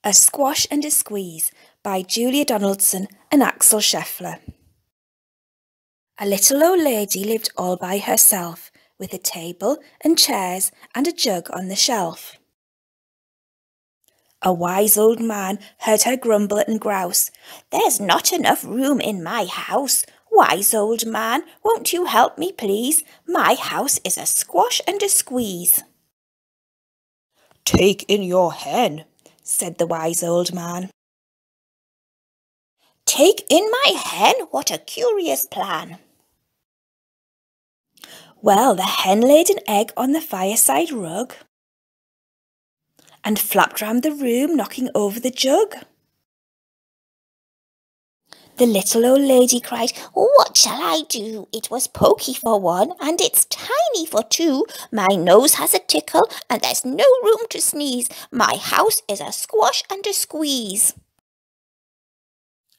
A Squash and a Squeeze by Julia Donaldson and Axel Scheffler. A little old lady lived all by herself, with a table and chairs and a jug on the shelf. A wise old man heard her grumble and grouse. "There's not enough room in my house. Wise old man, won't you help me, please? My house is a squash and a squeeze." "Take in your hen," said the wise old man. "Take in my hen? What a curious plan." Well, the hen laid an egg on the fireside rug and flapped round the room, knocking over the jug. The little old lady cried, "What shall I do? It was pokey for one, and it's tiny for two. My nose has a tickle, and there's no room to sneeze. My house is a squash and a squeeze."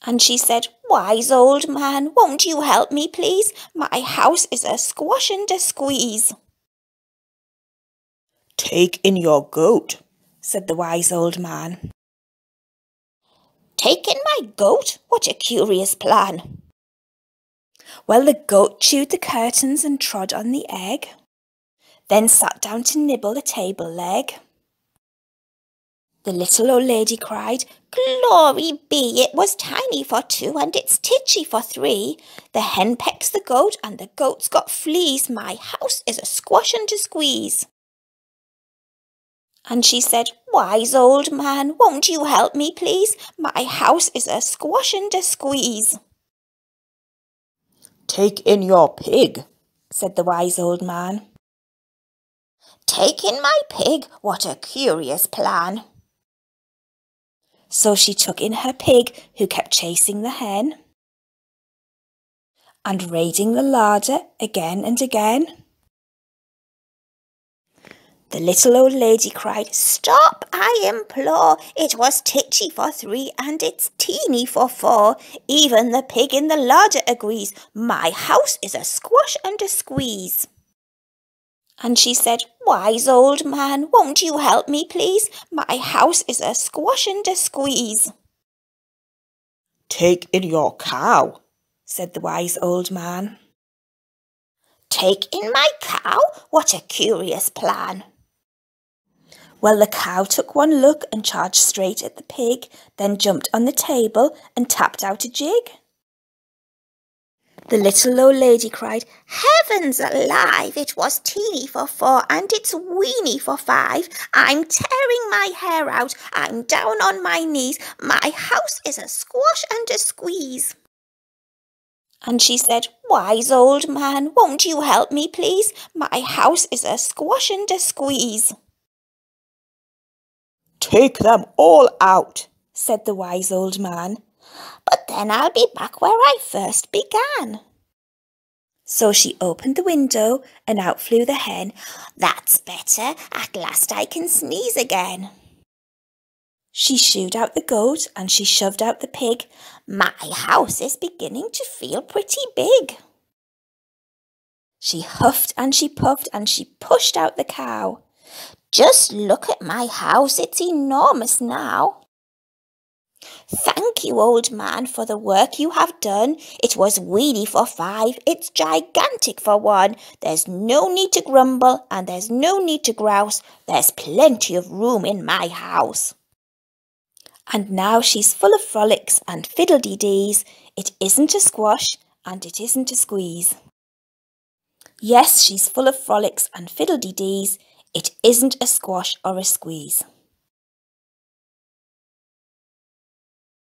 And she said, "Wise old man, won't you help me, please? My house is a squash and a squeeze." "Take in your goat," said the wise old man. "Take in my goat? What a curious plan." Well, the goat chewed the curtains and trod on the egg, then sat down to nibble the table leg. The little old lady cried, "Glory be, it was tiny for two, and it's titchy for three. The hen pecks the goat, and the goat's got fleas. My house is a squash and a squeeze." And she said, "Wise old man, won't you help me, please? My house is a squash and a squeeze." "Take in your pig," said the wise old man. "Take in my pig? What a curious plan." So she took in her pig, who kept chasing the hen and raiding the larder again and again. The little old lady cried, "Stop, I implore. It was titchy for three, and it's teeny for four. Even the pig in the larder agrees. My house is a squash and a squeeze." And she said, "Wise old man, won't you help me, please? My house is a squash and a squeeze." "Take in your cow," said the wise old man. "Take in my cow? What a curious plan." Well, the cow took one look and charged straight at the pig, then jumped on the table and tapped out a jig. The little old lady cried, "Heavens alive! It was teeny for four, and it's weeny for five. I'm tearing my hair out. I'm down on my knees. My house is a squash and a squeeze." And she said, "Wise old man, won't you help me, please? My house is a squash and a squeeze." "Take them all out," said the wise old man. "But then I'll be back where I first began." So she opened the window and out flew the hen. "That's better. At last I can sneeze again." She shooed out the goat and she shoved out the pig. "My house is beginning to feel pretty big." She huffed and she puffed and she pushed out the cow. "Just look at my house. It's enormous now." "Thank you, old man, for the work you have done. It was weeny for five. It's gigantic for one. There's no need to grumble and there's no need to grouse. There's plenty of room in my house." And now she's full of frolics and fiddle-dee-dees. It isn't a squash and it isn't a squeeze. Yes, she's full of frolics and fiddle-dee-dees. It isn't a squash or a squeeze.